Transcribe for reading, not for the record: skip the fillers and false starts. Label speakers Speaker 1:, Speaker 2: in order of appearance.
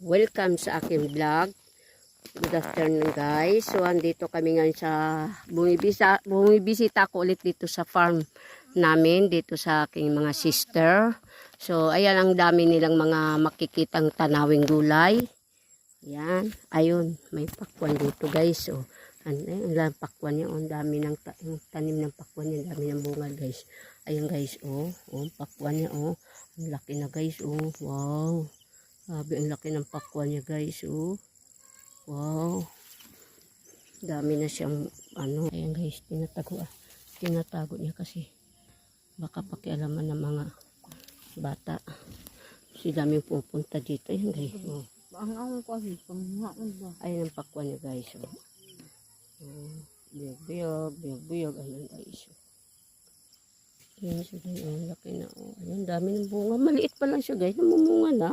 Speaker 1: Welcome sa aking vlog. Good afternoon guys. So andito kami ngayon sa bumibisita ko ulit dito sa farm namin, dito sa aking mga sister. So ayan, ang dami nilang mga makikitang tanawing gulay. Ayan, ayun, may pakwan dito guys. So ang pakwan niya, ang dami ng yung tanim ng pakwan niya, ang dami ng bunga guys. Ayun guys, pakwan niya, ang laki na guys, wow. Sabi, ang laki ng pakwan niya guys, wow. Dami na siyang, ayan guys, tinatago niya kasi baka pakialaman ng mga bata. Kasi dami pupunta dito, ayan guys, Ayan ang pakwan niya guys, biyog, ayan guys, Ayan siya guys, ang laki na, ayan, dami ng bunga. Maliit pa lang siya guys, namumunga na.